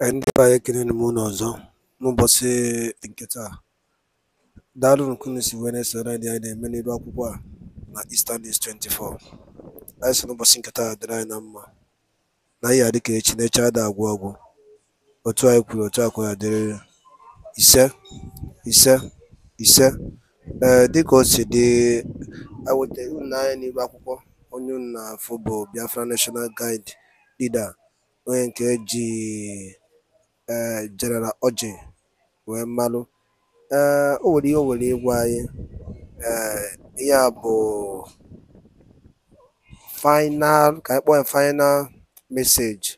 Ndị be anyị ekeneni m unu ọzọ n'ụbọchị nke taa. Daalụnụ ka unu si wee na-esoro anyị na-eme n'iru akwụkwọ a na Eastern News 24. Anyị sị n'ụbọchị nke taa dịrị anyị na mma na ihe a dịka echi na-eche ada agwụ ọgwụ. Otu anyị kwuru otu akwa ya dịrịrị ise ise ise. Dịka o si dị, ewetara unu n'anya n'iru akwụkwọ onye unu na-afụ bụ Biafra National Guide Leader, onye nke ji General Oji wee mmalụ. O nwere ihe o nwere ịgwa anyị. Ihe a bụ final, ka anyị kpọọ ya final message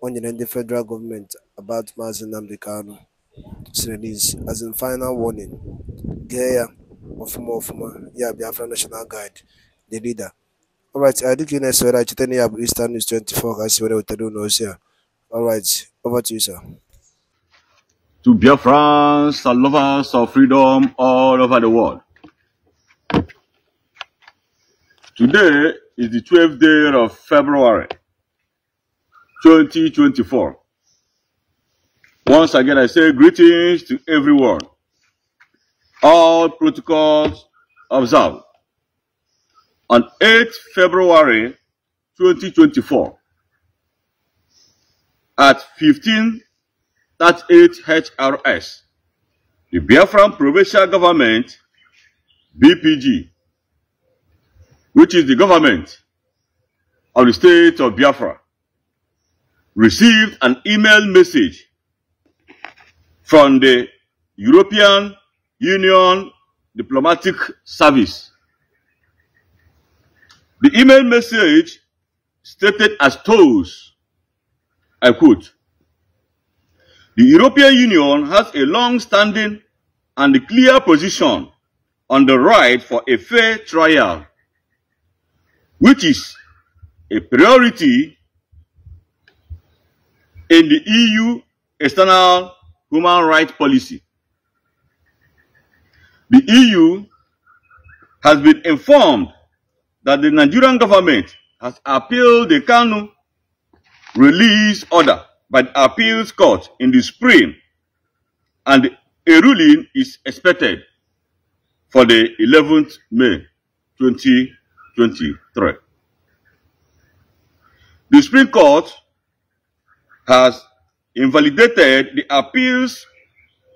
o nyere ndị federal government about Maazị Nnamdi Kanu. Release as in final warning. Gee ya ọfụma ya Biafra National Guide, the leader. Alright, I think you next week I chetani ya bụ Eastern News 24 ka si were wetara unu ozi a. Alright, over to you, sir. To Biafrans and lovers of freedom all over the world. Today is the 12th day of February 2024. Once again, I say greetings to everyone. All protocols observed. On 8th February 2024, at 15:38 HRS, the Biafran Provincial Government, BPG, which is the government of the state of Biafra, received an email message from the European Union Diplomatic Service. The email message stated as follows, I quote, "The European Union has a long-standing and clear position on the right for a fair trial, which is a priority in the EU external human rights policy. The EU has been informed that the Nigerian government has appealed the Kanu release order by the appeals court in the spring, and a ruling is expected for the 11th May 2023. The Supreme Court has invalidated the appeals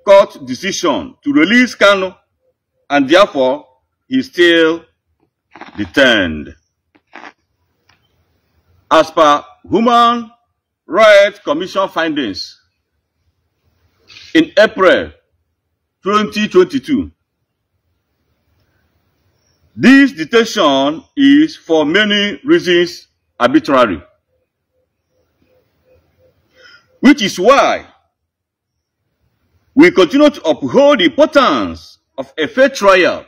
court decision to release Kanu, and therefore he is still detained. As per Human Rights Commission findings, in April 2022, this detention is for many reasons arbitrary, which is why we continue to uphold the importance of a fair trial,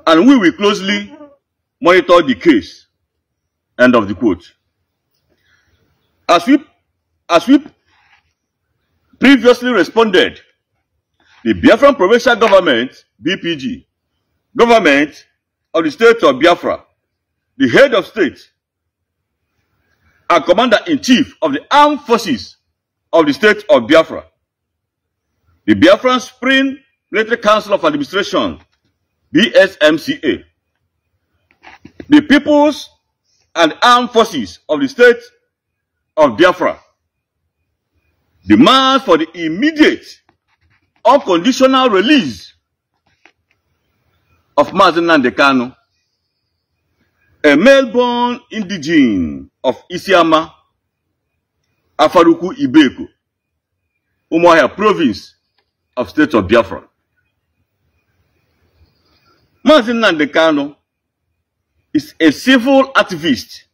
and we will closely monitor the case." End of the quote. As we previously responded, the Biafran Provincial Government, BPG, government of the state of Biafra, the head of state, and commander-in-chief of the armed forces of the state of Biafra, the Biafran Supreme Military Council of Administration, BSMCA, the People's and Armed Forces of the state of Biafra, demand for the immediate, unconditional release of Maazị Nnamdi Kanu, a Melbourne indigene of Isiama, Afaruku Ibeko, Umuahia province of state of Biafra. Maazị Nnamdi Kanu is a civil activist,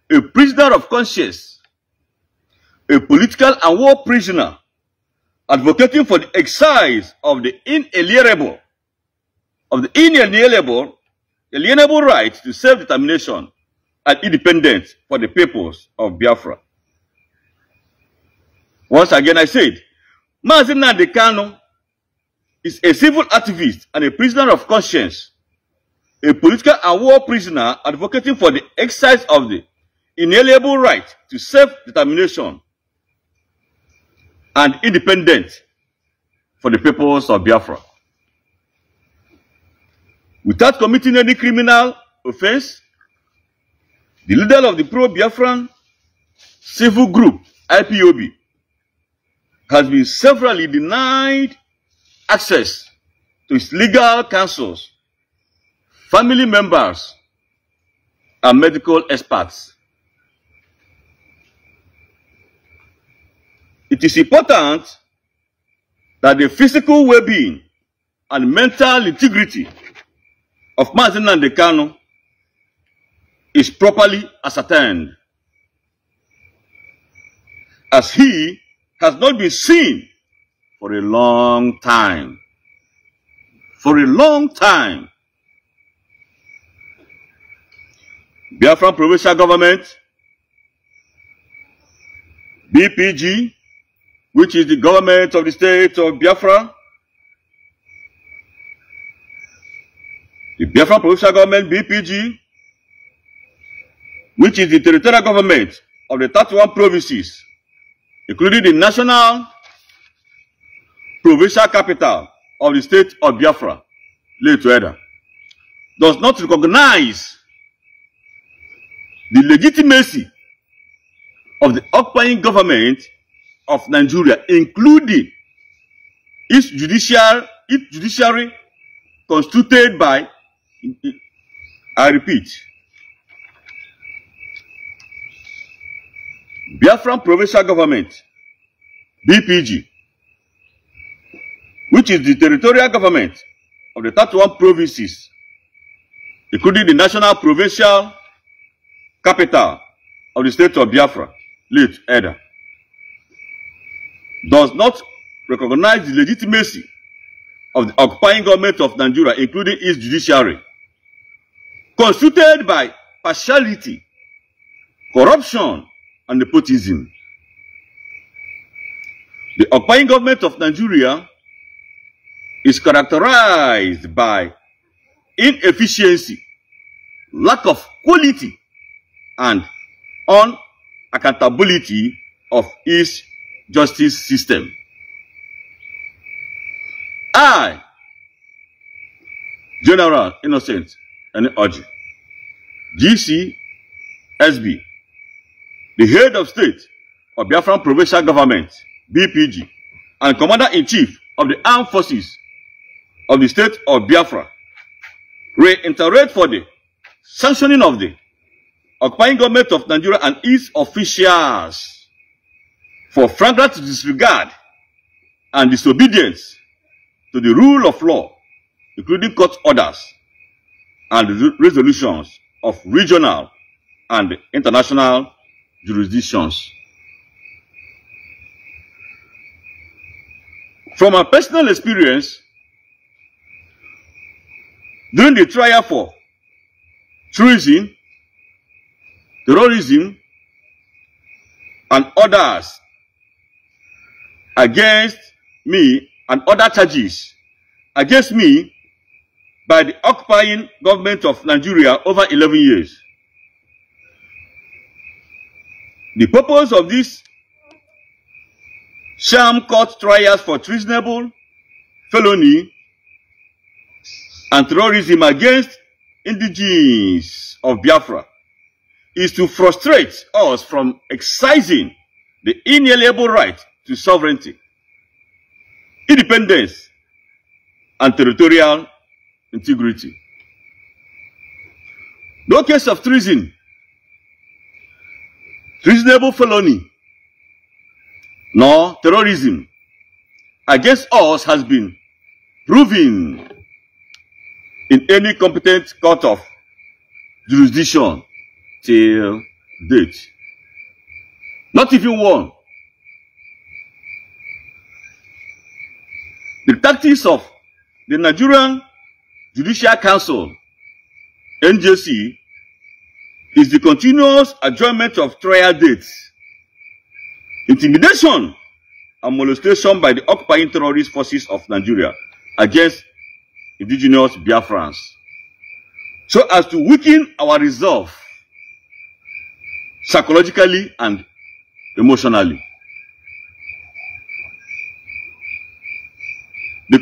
a prisoner of conscience, a political and war prisoner, advocating for the exercise of the inalienable right to self-determination and independence for the peoples of Biafra. Once again, I said, Maazị Nnamdi Kanu is a civil activist and a prisoner of conscience, a political and war prisoner advocating for the exercise of the inalienable right to self-determination and independent for the peoples of Biafra. Without committing any criminal offense, the leader of the pro-Biafran civil group, IPOB, has been severally denied access to its legal counsels, family members, and medical experts. It is important that the physical well-being and mental integrity of Mazi Nnamdi Kanu is properly ascertained, as he has not been seen for a long time. For a long time. Biafran provincial government, BPG, which is the government of the state of Biafra, the Biafran provincial government, BPG, which is the territorial government of the 31 provinces, including the national provincial capital of the state of Biafra, Wotowoto, does not recognize the legitimacy of the occupying government of Nigeria, including its judiciary constituted by, I repeat, Biafran provincial government, BPG, which is the territorial government of the 31 provinces, including the national provincial capital of the state of Biafra, Wotowoto, does not recognize the legitimacy of the occupying government of Nigeria, including its judiciary, constituted by partiality, corruption, and nepotism. The occupying government of Nigeria is characterized by inefficiency, lack of quality, and unaccountability of its justice system. I, General Innocent Oji, GCSB, the head of state of Biafran provincial government, BPG, and commander-in-chief of the armed forces of the state of Biafra, reiterate for the sanctioning of the occupying government of Nigeria and its officials for flagrant disregard and disobedience to the rule of law, including court orders and resolutions of regional and international jurisdictions. From my personal experience, during the trial for treason, terrorism, and others against me, and other charges against me by the occupying government of Nigeria over 11 years. The purpose of these sham court trials for treasonable felony and terrorism against indigenes of Biafra is to frustrate us from exercising the inalienable right to sovereignty, independence, and territorial integrity. No case of treason, treasonable felony, nor terrorism against us has been proven in any competent court of jurisdiction till date. Not even one. The tactics of the Nigerian Judicial Council, NJC, is the continuous adjournment of trial dates, intimidation and molestation by the occupying terrorist forces of Nigeria against indigenous Biafrans, so as to weaken our resolve psychologically and emotionally.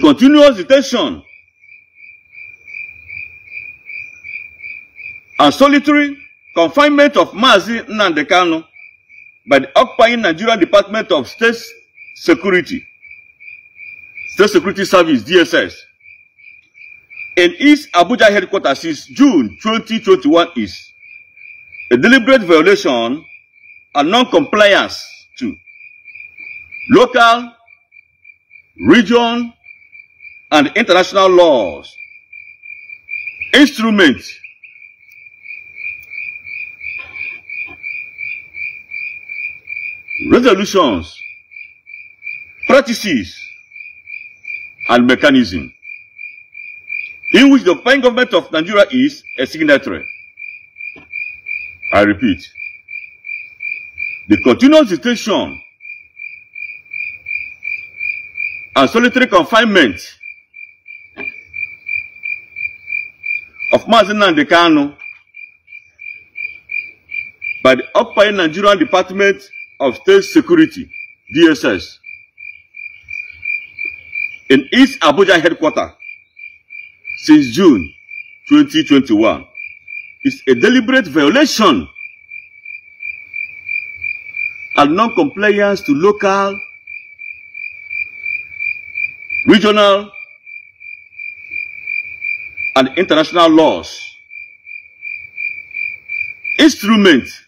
continuous detention and solitary confinement of Mazi Nnamdi Kanu by the occupying Nigerian Department of State Security Service, DSS, in its Abuja headquarters since June 2021 is a deliberate violation and non-compliance to local, region, and international laws, instruments, resolutions, practices, and mechanism in which the occupying government of Nigeria is a signatory. I repeat, the continuous detention and solitary confinement of Mazi Nnamdi Kanu by the occupying Nigerian Department of State Security, DSS, in its Abuja headquarters since June 2021 is a deliberate violation and non-compliance to local, regional, and international laws, instruments,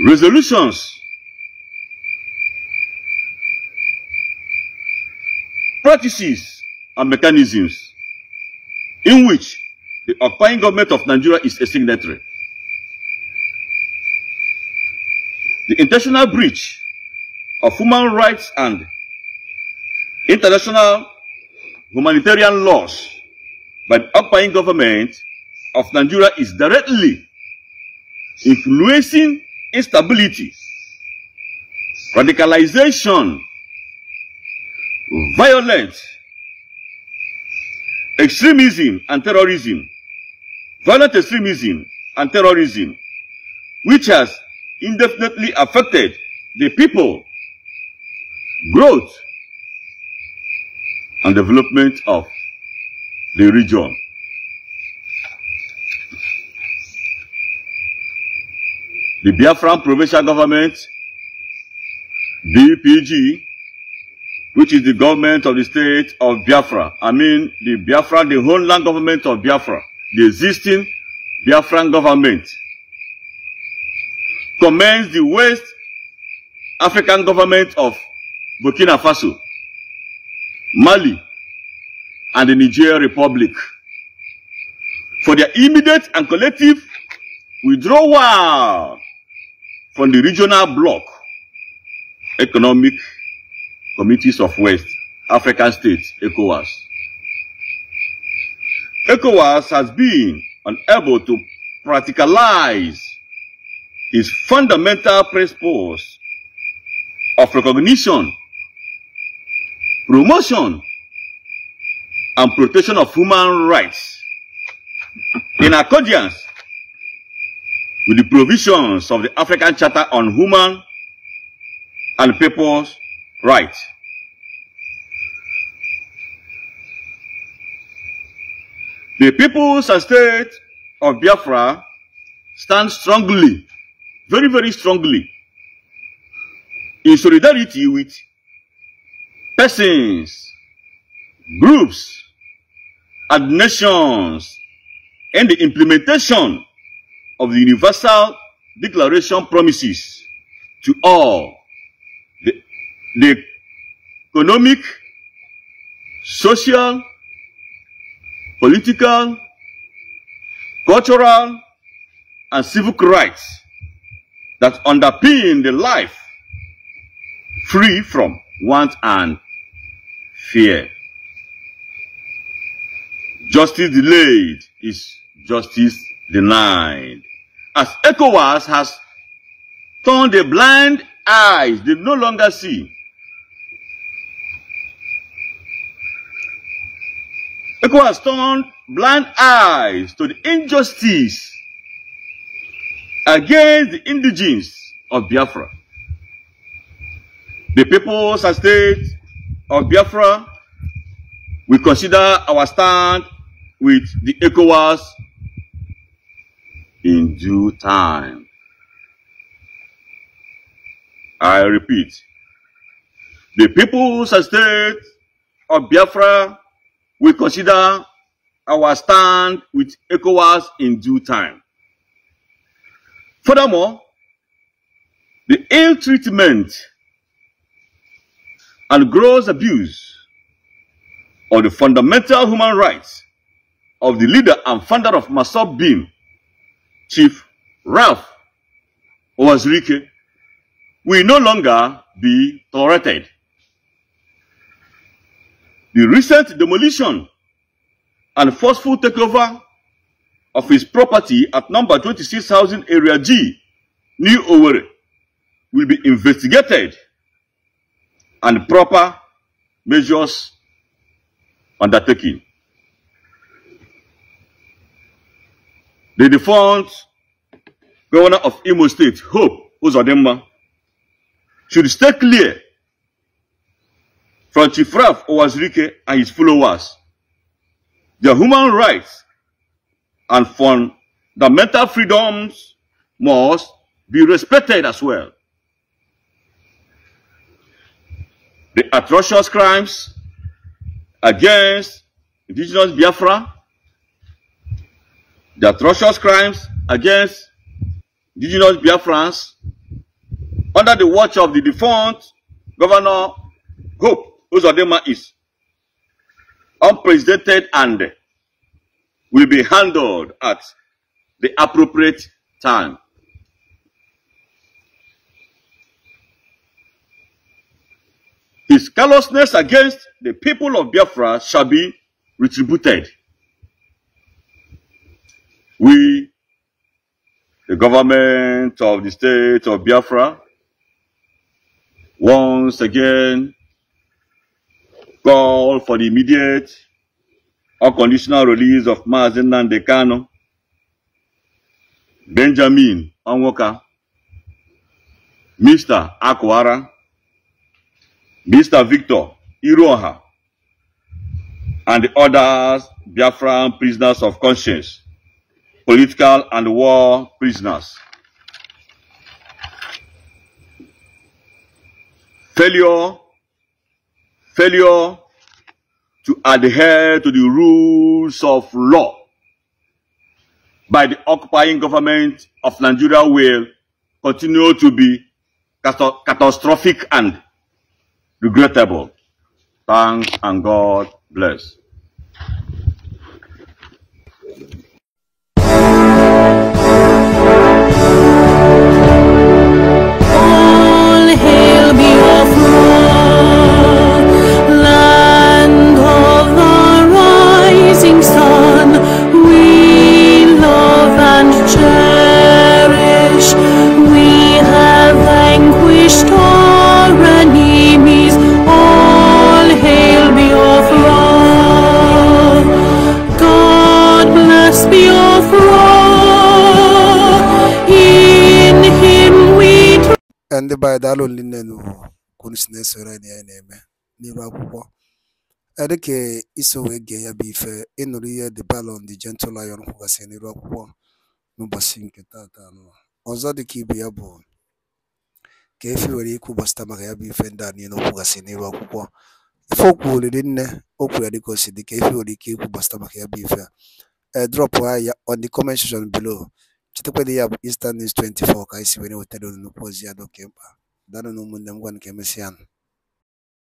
resolutions, practices, and mechanisms in which the occupying government of Nigeria is a signatory. The intentional breach of human rights and international humanitarian laws by the occupying government of Nigeria is directly influencing instability, radicalization, violence, extremism and terrorism, violent extremism and terrorism, which has indefinitely affected the people, growth, and development of the region. The Biafran provincial government, BPG, which is the government of the state of Biafra, the homeland government of Biafra, the existing Biafran government, commends the West African government of Burkina Faso, Mali, and the Niger Republic for their immediate and collective withdrawal from the regional bloc economic committees of West African states, ECOWAS. ECOWAS has been unable to practicalize its fundamental principles of recognition, promotion, and protection of human rights in accordance with the provisions of the African Charter on Human and People's Rights. The peoples and state of Biafra stand strongly, very, very strongly, in solidarity with persons, groups, and nations in the implementation of the Universal Declaration promises to all the economic, social, political, cultural, and civic rights that underpin the life free from want and fear. Justice delayed is justice denied. As ECOWAS has turned a blind eye, they no longer see. ECOWAS has turned blind eyes to the injustice against the indigenes of Biafra. The peoples and states of Biafra, we consider our stand with the ECOWAS in due time. I repeat, the People's State of Biafra will consider our stand with ECOWAS in due time. Furthermore, the ill treatment and gross abuse of the fundamental human rights of the leader and founder of Masop Beam, Chief Ralph Owazurike, will no longer be tolerated. The recent demolition and forceful takeover of his property at number 26 Housing Area G, New Owerri, will be investigated and proper measures undertaken. The defunct governor of Imo State, Hope Uzodimma, should stay clear from Chief Ralph Owazurike and his followers. Their human rights and fundamental freedoms must be respected as well. The atrocious crimes against indigenous Biafra, the atrocious crimes against indigenous Biafrans under the watch of the defunct Governor Hope Uzodimma is unprecedented and will be handled at the appropriate time. His callousness against the people of Biafra shall be retributed. We, the government of the state of Biafra, once again call for the immediate unconditional release of Mazi Nnamdi Kanu, Benjamin Onwoka, Mr. Akwara, Mr. Victor Iroha, and the others Biafran prisoners of conscience, political and war prisoners. Failure to adhere to the rules of law by the occupying government of Nigeria will continue to be catastrophic and regrettable. Thanks and God bless. ndị be anyị daalụ nne kwunu si na-esoro anyị ya na-eme n'iru akwụkwọ dịka iso wee gee ya bụ ife ịnụrụ ihe The Ballon the Gentle Lion kwugasị n'iru akwụkwọ n'ụbọchị nke taata ọzọ dịka ibe ya bụ ka efi nwere ikwu gbasịta maka ya bụ ife ndị a niile kwugasị n'iru akwụkwọ ife okwu olili nne okwu ya dịka o si dị ka efi nwere ike ikwu gbasịta maka ya bụ ife drop ya on the comment section below. Chetakwa na ya bụ Eastern News 24 ka anyị si were wetara unu nnukwu ozi ya n'oke mkpa. Daalụ na ụmụnne m, gwa nke emesịa.